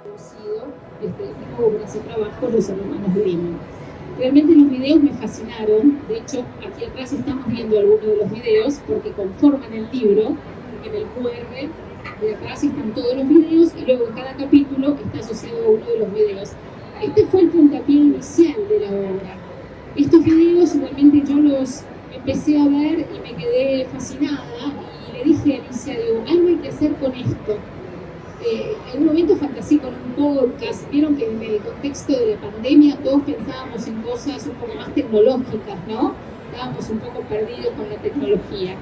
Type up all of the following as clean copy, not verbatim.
producido tipo con ese trabajo los hermanos Grimm. Realmente los videos me fascinaron. De hecho, aquí atrás estamos viendo algunos de los videos porque conforman el libro. En el QR de atrás están todos los videos y luego cada capítulo está asociado a uno de los videos. Este fue el puntapié inicial de la obra. Estos videos igualmente yo los empecé a ver y me quedé fascinada y le dije a Alicia, digo, algo hay que hacer con esto. En un momento fantaseé con un podcast. Vieron que en el contexto de la pandemia todos pensábamos en cosas un poco más tecnológicas, ¿no? Estábamos un poco perdidos con la tecnología.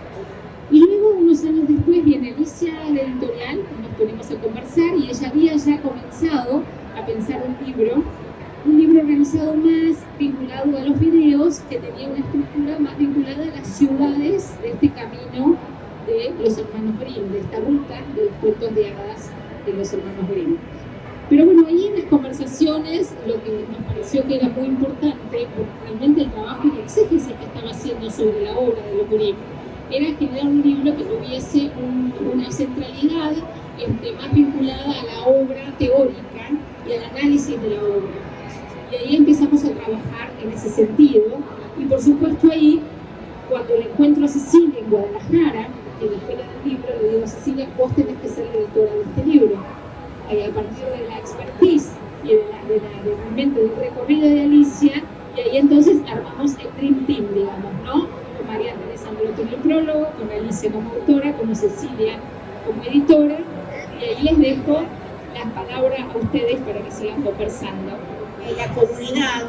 Y luego, unos años después, viene Alicia de la editorial, nos ponemos a conversar y ella había ya comenzado a pensar un libro organizado más vinculado a los videos, que tenía una estructura más vinculada a las ciudades de este camino de los hermanos Grimm, de esta ruta de los cuentos de hadas de los hermanos Grimm. Pero bueno, ahí en las conversaciones lo que nos pareció que era muy importante, porque realmente el trabajo y exégesis que estaba haciendo sobre la obra de los Grimm, era generar un libro que tuviese una centralidad más vinculada a la obra teórica y al análisis de la obra. Y ahí empezamos a trabajar en ese sentido. Y por supuesto ahí, cuando le encuentro a Cecilia en Guadalajara, en la Feria del Libro, le digo, Cecilia, vos tenés que ser la editora de este libro. A partir de la expertise y realmente del recorrido de Alicia, y ahí entonces armamos el Dream Team, digamos, ¿no? Con María Teresa Ambroto en el prólogo, con Alicia como autora, con Cecilia como editora, y ahí les dejo las palabras a ustedes para que sigan conversando. La comunidad,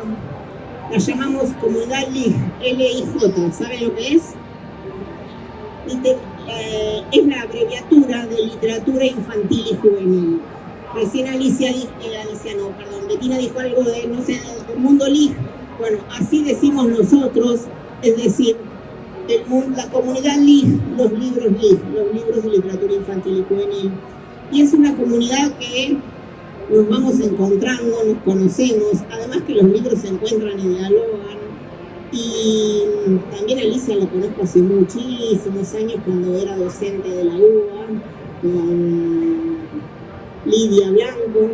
la llamamos Comunidad LIJ, L-I-J, ¿saben lo que es? Es la abreviatura de Literatura Infantil y Juvenil. Recién Betina dijo algo de, no sé, del mundo LIJ. Bueno, así decimos nosotros, es decir, la comunidad LIJ, los libros LIJ, los libros de literatura infantil y juvenil. Y es una comunidad que nos vamos encontrando, nos conocemos, además que los libros se encuentran y dialogan. Y también Alicia la conozco hace muchísimos años cuando era docente de la UBA, con Lidia Blanco,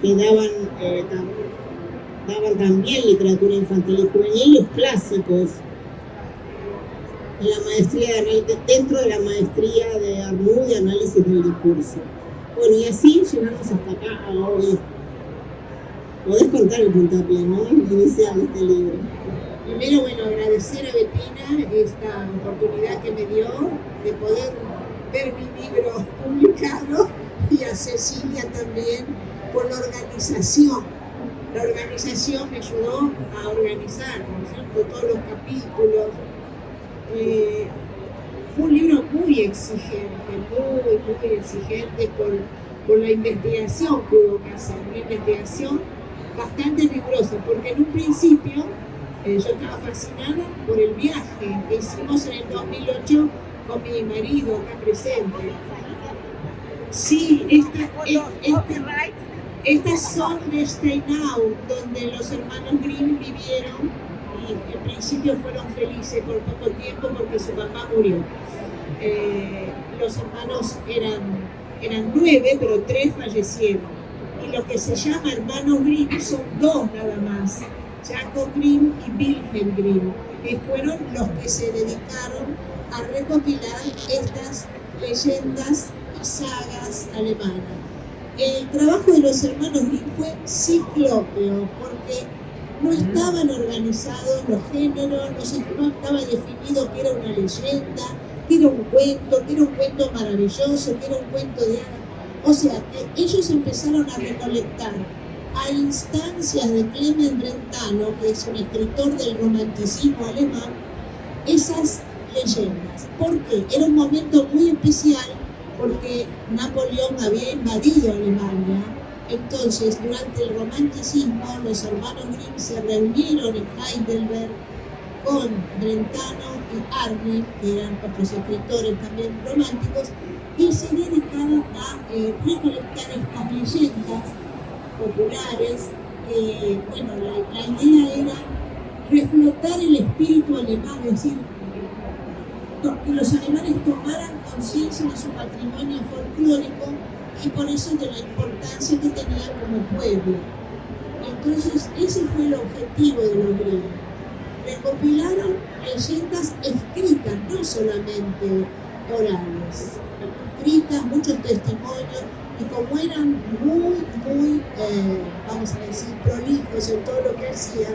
que daban también literatura infantil y juvenil, los clásicos, en la maestría dentro de la maestría de Arnoux de análisis del discurso. Bueno, y así llegamos hasta acá a hoy. Podés contar el puntapié, ¿no? Inicial de este libro. Primero, bueno, agradecer a Betina esta oportunidad que me dio de poder ver mi libro publicado y a Cecilia también por la organización. La organización me ayudó a organizar, ¿no es cierto?, todos los capítulos. Fue un libro muy exigente por la investigación que hubo que hacer, una investigación bastante rigurosa, porque en un principio yo estaba fascinada por el viaje que hicimos en el 2008 con mi marido acá presente. Sí, estas son de Steinau, donde los hermanos Grimm vivieron y en principio fueron felices por poco tiempo porque su papá murió. Los hermanos eran 9, pero 3 fallecieron. Y lo que se llama hermanos Grimm son 2 nada más, Jacob Grimm y Wilhelm Grimm, que fueron los que se dedicaron a recopilar estas leyendas y sagas alemanas. El trabajo de los hermanos Grimm fue ciclópeo, porque no estaban organizados los géneros, no estaba definido qué era una leyenda, qué era un cuento maravilloso, qué era un cuento de hadas. O sea, que ellos empezaron a recolectar a instancias de Clement Brentano, que es un escritor del romanticismo alemán, esas leyendas. ¿Por qué? Era un momento muy especial porque Napoleón había invadido Alemania. Entonces, durante el romanticismo, los hermanos Grimm se reunieron en Heidelberg con Brentano y Arne, que eran otros escritores también románticos, y se dedicaron a recolectar estas leyendas populares. Bueno, la idea era reflotar el espíritu alemán, es decir, que los alemanes tomaran conciencia de su patrimonio folclórico y por eso de la importancia que tenían como pueblo. Entonces, ese fue el objetivo de los griegos. Recopilaron leyendas escritas, no solamente orales, escritas, muchos testimonios, y como eran muy, vamos a decir, prolijos en todo lo que hacían,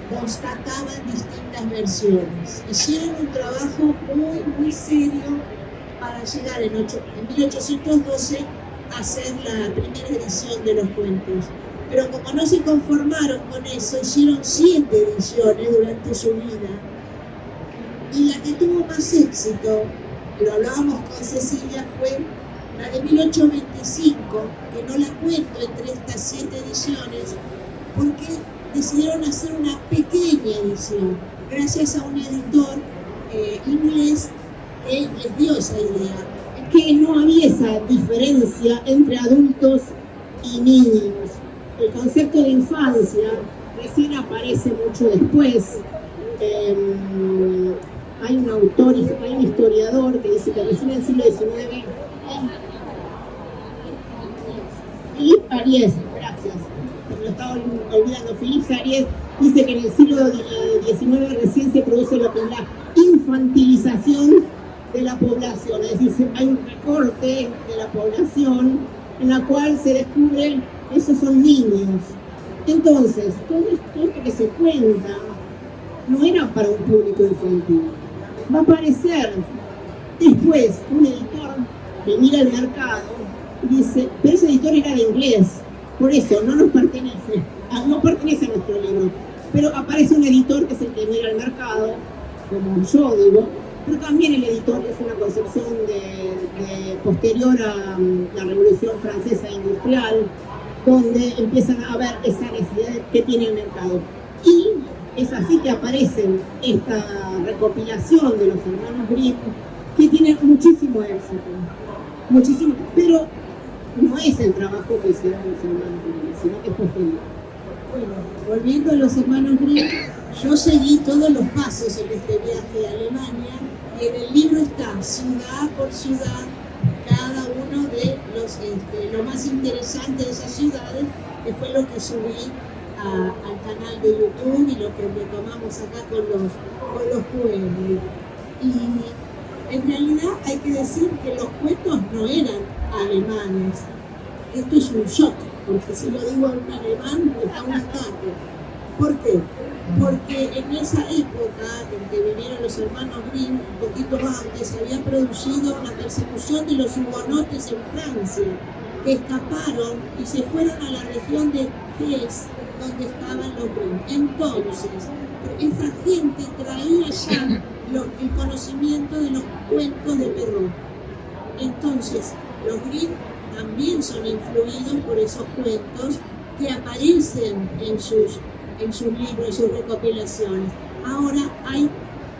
constataban distintas versiones. Hicieron un trabajo muy serio para llegar en 1812 a hacer la primera edición de los cuentos. Pero como no se conformaron con eso, hicieron 7 ediciones durante su vida. Y la que tuvo más éxito, lo hablábamos con Cecilia, fue la de 1825, que no la cuento entre estas 7 ediciones, porque decidieron hacer una pequeña edición, gracias a un editor inglés que les dio esa idea. Que no había esa diferencia entre adultos y niños. El concepto de infancia recién aparece mucho después. Hay un autor, hay un historiador que dice que recién en el siglo XIX, Philippe Ariès, gracias, me lo estaba olvidando, Philippe Ariès dice que en el siglo XIX recién se produce lo que es la infantilización de la población, es decir, hay un recorte de la población en la cual se descubre que esos son niños. Entonces, todo esto que se cuenta no era para un público infantil. Va a aparecer después un editor que mira el mercado y dice, pero ese editor era de inglés, por eso no nos pertenece, no pertenece a nuestro libro. Pero aparece un editor que es el que mira el mercado, como yo digo, pero también el editor es una concepción de posterior a la Revolución Francesa Industrial, donde empiezan a ver esa necesidad que tiene el mercado. Y es así que aparece esta recopilación de los hermanos Grimm, que tiene muchísimo éxito, muchísimo, pero no es el trabajo que hicieron los hermanos Grimm, sino que es posterior. Bueno, volviendo a los hermanos Grimm, yo seguí todos los pasos en este viaje a Alemania, y en el libro está ciudad por ciudad cada uno de los, lo más interesante de esas ciudades, que fue lo que subí al canal de YouTube y lo que retomamos acá con los pueblos. Y en realidad hay que decir que los cuentos no eran alemanes. Esto es un shock, porque si lo digo en un alemán me da un ataque. ¿Por qué? Porque en esa época en que vinieron los hermanos Grimm, un poquito antes, se había producido la persecución de los hugonotes en Francia, que escaparon y se fueron a la región de Hesse, donde estaban los Grimm. Entonces, esa gente traía ya el conocimiento de los cuentos de Perrault. Entonces, los Grimm también son influidos por esos cuentos que aparecen en sus libros, en sus recopilaciones. Ahora hay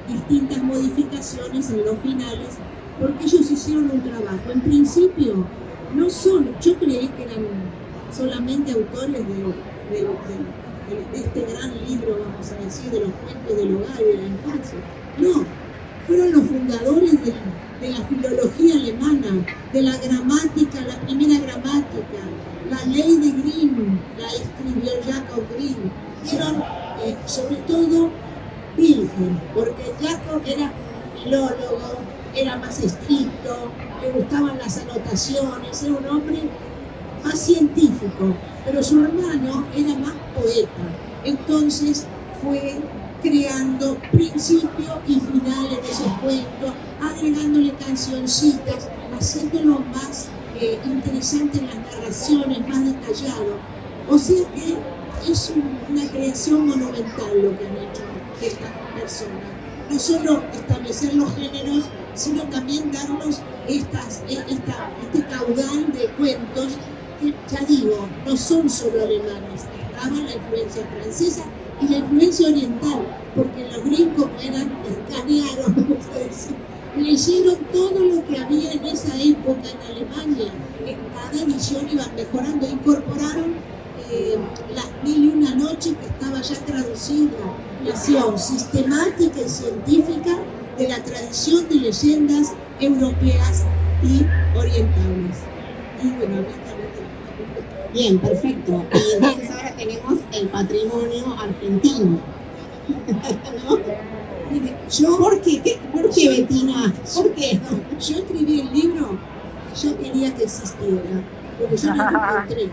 distintas modificaciones en los finales porque ellos hicieron un trabajo. En principio, no son, yo creí que eran solamente autores de este gran libro, vamos a decir, de los cuentos del hogar y de la infancia. No, fueron los fundadores de la filología alemana, de la gramática, la primera gramática, la ley de Grimm, la escribió Jacob Grimm. Fueron, sobre todo, Wilhelm, porque Jacob era filólogo, era más estricto, le gustaban las anotaciones, era un hombre más científico, pero su hermano era más poeta. Entonces fue creando principio y final en esos cuentos, agregándole cancioncitas, haciéndolo más interesante en las narraciones, más detallado. O sea que es una creación monumental lo que han hecho estas personas. No solo establecer los géneros, sino también darnos este caudal de cuentos que, ya digo, no son solo alemanes. Estaba la influencia francesa y la influencia oriental, porque los Grimm, como eran escaneados, vamos a decir, leyeron todo lo que había en esa época en Alemania. En cada edición iban mejorando, incorporaron las 1001 noches que estaba ya traducida, nación sistemática y científica de la tradición de leyendas europeas y orientales. Y bueno, bien, perfecto. Y entonces ahora tenemos el patrimonio argentino. ¿No? ¿Por qué, Bettina? ¿Por qué? No, yo escribí el libro, yo quería que existiera, porque yo no lo encontré.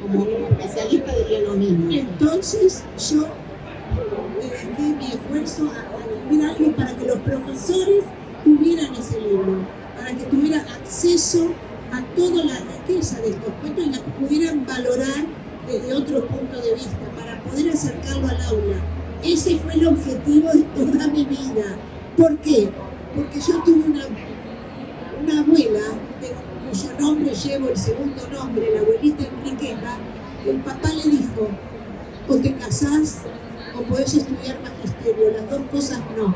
Como especialista diría lo mismo. Entonces yo dediqué mi esfuerzo a escribir algo para que los profesores tuvieran ese libro, para que tuvieran acceso a toda la riqueza de estos cuentos y la que pudieran valorar desde otro punto de vista, para poder acercarlo al aula. Ese fue el objetivo de toda mi vida. ¿Por qué? Porque yo tuve una abuela, cuyo nombre llevo el segundo nombre, la abuelita Enriqueta, que el papá le dijo, o te casás o podés estudiar magisterio, las dos cosas no.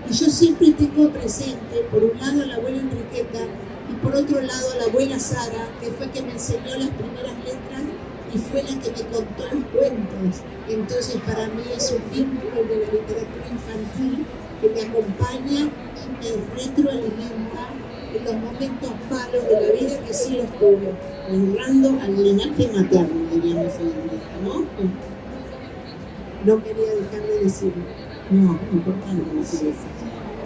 Y yo siempre tengo presente, por un lado, a la abuela Enriqueta y por otro lado a la abuela Sara, que fue que me enseñó las primeras letras y fue la que me contó los cuentos. Entonces para mí es un vínculo de la literatura infantil que me acompaña y me retroalimenta en los momentos malos de la vida que sí los tuve. Honrando al linaje materno, diríamos hoy en día, ¿no? No quería dejar de decirlo. No, importante decir eso.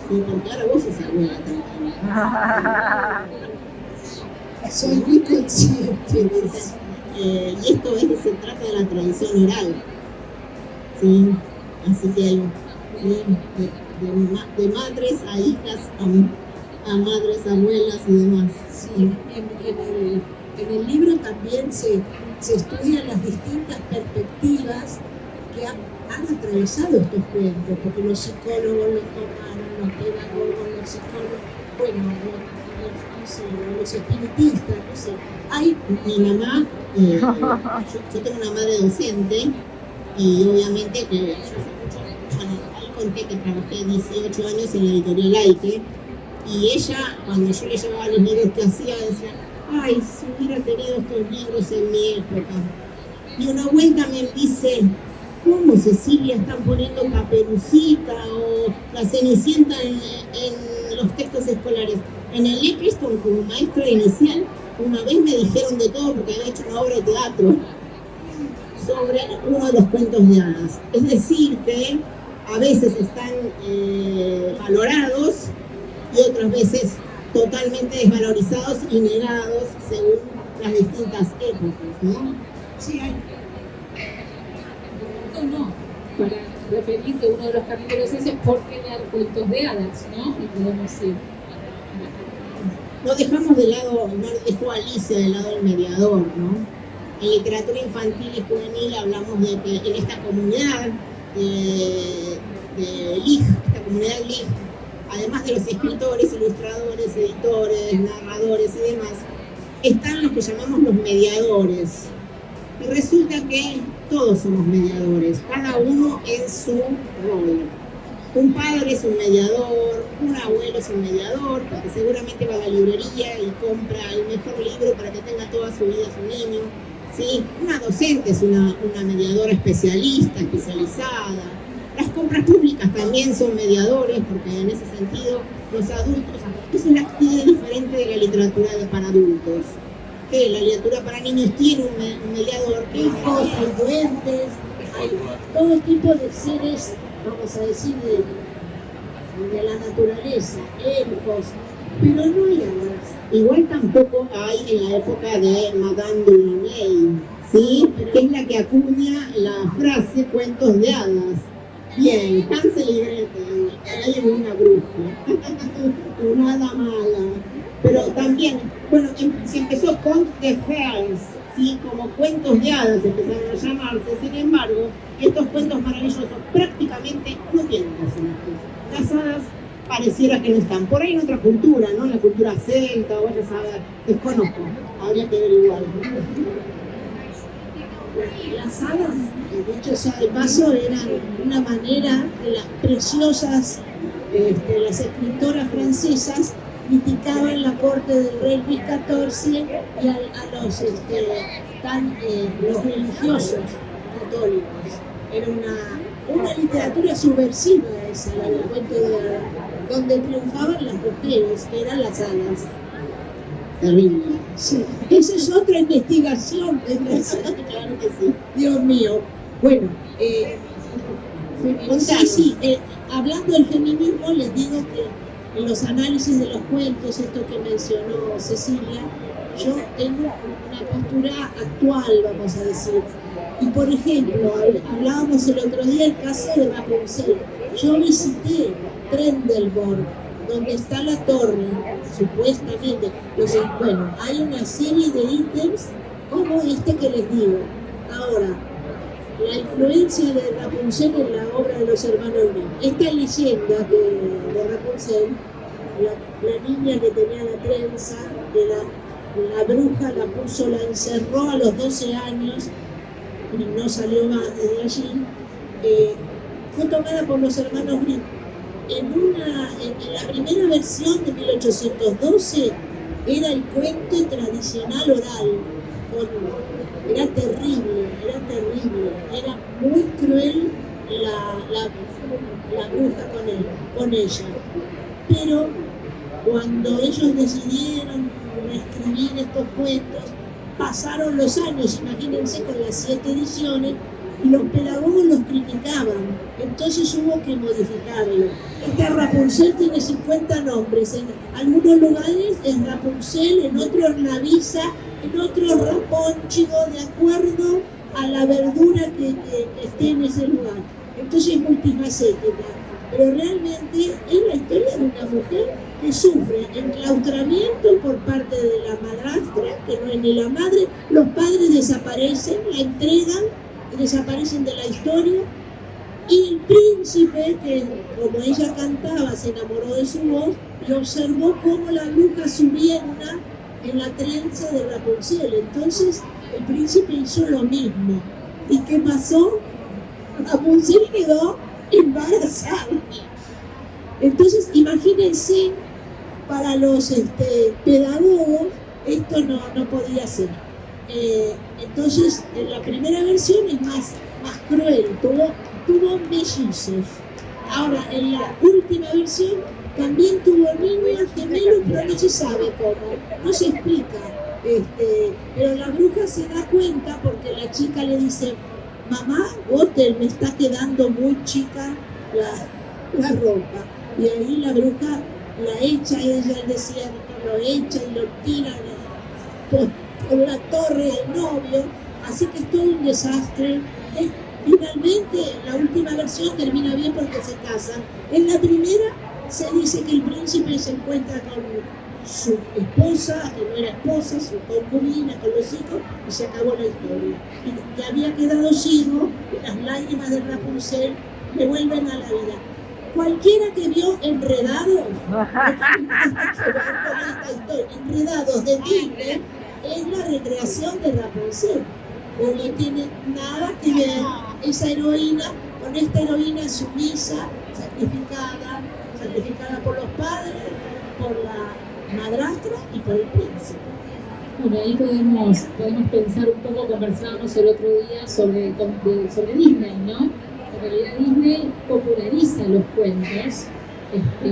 Sí, porque ahora vos sos abuela también. Soy muy consciente de eso. Y esto es que se trata de la tradición oral. Sí, así que hay de madres a hijas, a madres, abuelas y demás. Sí, en el libro también se estudian las distintas perspectivas que han atravesado estos cuentos, porque los psicólogos los tomaron, los pedagogos, los psicólogos, bueno, no sé, los espiritistas, no sé. Hay mi mamá, yo tengo una madre docente y obviamente que yo hace mucho, bueno, ahí conté que trabajé 18 años en la editorial Aike y ella, cuando yo le llevaba los libros que hacía, decía, ay, si hubiera tenido estos libros en mi época. Y una vuelta me dice, ¿cómo, Cecilia, están poniendo Caperucita o la Cenicienta en los textos escolares? En el Eccleston, como maestra inicial, una vez me dijeron de todo porque había hecho una obra de teatro sobre uno de los cuentos de hadas. Es decir, que a veces están valorados y otras veces totalmente desvalorizados y negados según las distintas épocas, ¿no? Sí, hay. No, para referirte a uno de los capítulos ese, ¿por qué dar cuentos de hadas? ¿No? Y podemos ir. No dejamos de lado, no dejó Alicia de lado el mediador, ¿no? En literatura infantil y juvenil hablamos de que en esta comunidad de LIG, esta comunidad LIG, además de los escritores, ilustradores, editores, narradores y demás, están los que llamamos los mediadores. Y resulta que todos somos mediadores, cada uno en su rol. Un padre es un mediador, un abuelo es un mediador, porque seguramente va a la librería y compra el mejor libro para que tenga toda su vida su niño. ¿Sí? Una docente es una mediadora especialista, especializada. Las compras públicas también son mediadores, porque en ese sentido los adultos, es una actividad diferente de la literatura para adultos. Que la literatura para niños tiene un mediador. Hijos, hay duendes, hay todo tipo de seres, vamos a decir, de la naturaleza, elfos, pero no hay hadas. Igual tampoco hay en la época de Madame Dulcinea, ¿sí? Que es la que acuña la frase cuentos de hadas. Bien, Hansel y Gretel, hay una bruja, una hada mala. Pero también, bueno, se empezó Contes de Fées, ¿sí? Como cuentos de hadas empezaron a llamarse. Sin embargo, estos cuentos maravillosos prácticamente no tienen personajes. Las hadas pareciera que no están. Por ahí en otra cultura, ¿no? En la cultura celta o vaya a saber, desconozco, habría que averiguar. Las hadas, dicho sea de paso, eran una manera de las preciosas, las escritoras francesas criticaban la corte del rey Luis XIV y a los, los religiosos católicos. Era una literatura subversiva esa, la del cuento de hadas, donde triunfaban las mujeres, que eran las hadas. Terrible. Sí, esa es otra investigación. Claro que sí. Dios mío. Bueno, sí, hablando del feminismo, les digo que en los análisis de los cuentos, esto que mencionó Cecilia, yo tengo una postura actual, vamos a decir. Y por ejemplo, hablábamos el otro día del caso de Rapunzel. Yo visité Trendelborg, donde está la torre, supuestamente. Bueno, hay una serie de ítems como este que les digo. Ahora, la influencia de Rapunzel en la obra de los hermanos Grimm. Esta leyenda de Rapunzel, la niña que tenía la trenza, que la bruja la encerró a los 12 años y no salió más de allí, fue tomada por los hermanos Grimm. En la primera versión de 1812 era el cuento tradicional oral. Era terrible, era muy cruel la bruja con ella. Pero cuando ellos decidieron reescribir estos cuentos, pasaron los años, imagínense, con las 7 ediciones, y los pedagogos los criticaban, entonces hubo que modificarlo. Esta Rapunzel tiene 50 nombres, en algunos lugares es Rapunzel, en otros Navisa, en otros Rapónchigo, de acuerdo a la verdura que esté en ese lugar. Entonces es multifacética, pero realmente es la historia de una mujer que sufre enclaustramiento por parte de la madrastra, que no es ni la madre, los padres desaparecen, la entregan y desaparecen de la historia, y el príncipe, que como ella cantaba, se enamoró de su voz y observó cómo la bruja subía en la trenza de Rapunzel. Entonces el príncipe hizo lo mismo. ¿Y qué pasó? Rapunzel quedó embarazada. Entonces imagínense, para los pedagogos esto no podía ser. Entonces en la primera versión es más cruel, tuvo mellizos. Ahora en la última versión también tuvo niños gemelos, pero no se sabe cómo, no se explica. Pero la bruja se da cuenta porque la chica le dice: mamá, Gothel, me está quedando muy chica la ropa. Y ahí la bruja la echa ella al desierto, lo echa y lo tira por la torre del novio. Así que es todo un desastre. Finalmente, la última versión termina bien porque se casan. En la primera se dice que el príncipe se encuentra con su esposa, que no era esposa, su concubina, con los hijos, y se acabó la historia. Y que había quedado ciego, y las lágrimas de Rapunzel le vuelven a la vida. Cualquiera que vio Enredados, Enredados de Disney, es la recreación de Rapunzel. Pero no tiene nada que ver esa heroína con esta heroína sumisa, sacrificada por los padres, por la madrastra y por el príncipe. Bueno, ahí podemos pensar un poco, conversábamos el otro día sobre Disney, ¿no? En realidad Disney populariza los cuentos,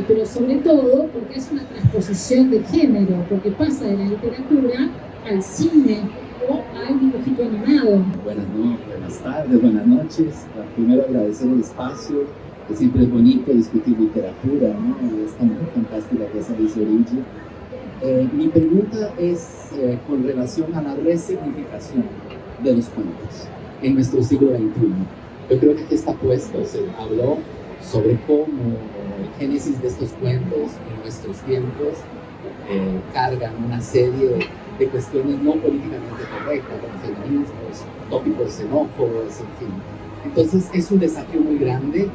pero sobre todo porque es una transposición de género, porque pasa de la literatura al cine o al dibujito animado. Buenas tardes, buenas noches. Primero agradecer el espacio, que siempre es bonito discutir literatura, ¿no? Esta mujer fantástica que es Alicia Origi. Mi pregunta es con relación a la resignificación de los cuentos en nuestro siglo XXI. Yo creo que aquí está puesto, se habló sobre cómo el génesis de estos cuentos en nuestros tiempos cargan una serie de cuestiones no políticamente correctas, como feminismos, tópicos xenófobos, en fin. Entonces es un desafío muy grande,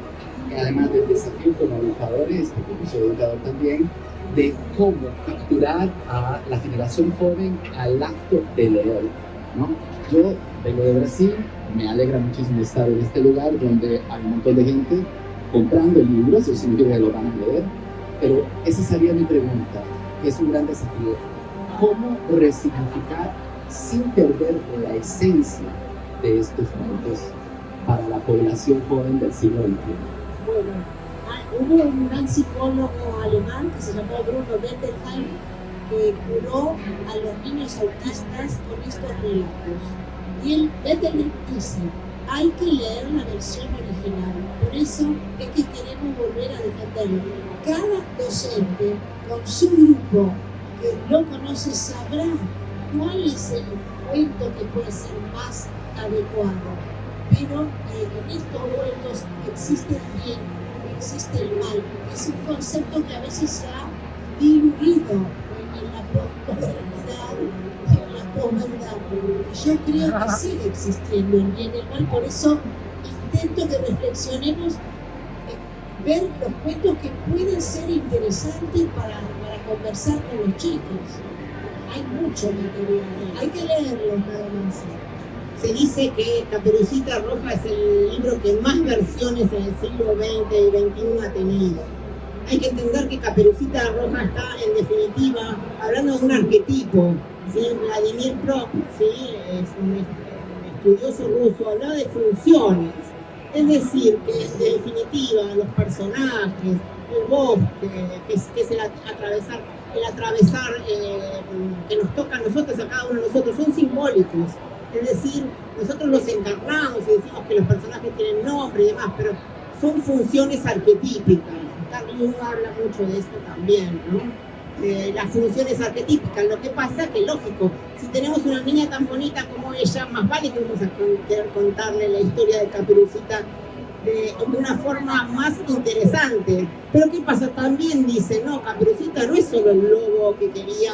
además del desafío como educadores, porque yo soy educador también, de cómo capturar a la generación joven al acto de leer, ¿no? Yo vengo de Brasil, me alegra muchísimo estar en este lugar donde hay un montón de gente comprando libros, eso significa que lo van a leer, pero esa sería mi pregunta, que es un gran desafío. ¿Cómo resignificar sin perder la esencia de estos cuentos para la población joven del siglo XXI? Bueno, hubo un gran psicólogo alemán que se llamó Bruno Bettelheim, que curó a los niños autistas con estos relatos. Y el Bettelheim dice, hay que leer la versión original. Por eso es que queremos volver a defenderlo. Cada docente con su grupo que lo conoce sabrá cuál es el cuento que puede ser más adecuado. Pero en estos cuentos existe el bien, existe el mal. Es un concepto que a veces se ha diluido en la posmodernidad y en la posverdad. Yo creo que sigue existiendo el bien y el mal, por eso intento que reflexionemos, ver los cuentos que pueden ser interesantes para conversar con los chicos. Hay mucho material, hay que leerlos nada más. Se dice que Caperucita Roja es el libro que más versiones en el siglo XX y XXI ha tenido. Hay que entender que Caperucita Roja está, en definitiva, hablando de un arquetipo. ¿Sí? Vladimir Prop, ¿sí? Es un estudioso ruso, hablaba de funciones. Es decir, que en definitiva los personajes, el bosque, que es el atravesar que nos toca a nosotros, a cada uno de nosotros, son simbólicos. Es decir, nosotros los encarnamos y decimos que los personajes tienen nombre y demás, pero son funciones arquetípicas. Carl Jung habla mucho de esto también, ¿no? Las funciones arquetípicas. Lo que pasa es que, lógico, si tenemos una niña tan bonita como ella, más vale que vamos a querer contarle la historia de Caperucita de una forma más interesante. Pero ¿qué pasa? También dice, no, Caperucita no es solo el lobo que quería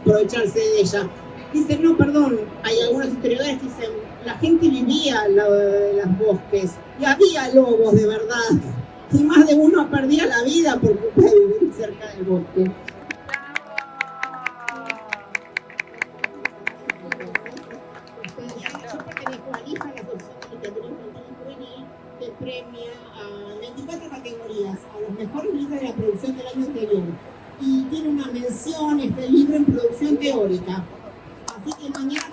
aprovecharse de ella. Dicen, no, perdón, hay algunos historiadores que dicen, la gente vivía al lado de los bosques y había lobos de verdad. Y más de uno perdía la vida por culpa de vivir cerca del bosque. Yo pertenezco a LIJA, la Asociación de Literatura Infantil y Juvenil, que premia a 24 categorías a los mejores libros de la producción del año anterior. Y tiene una mención este libro en producción teórica. Así que mañana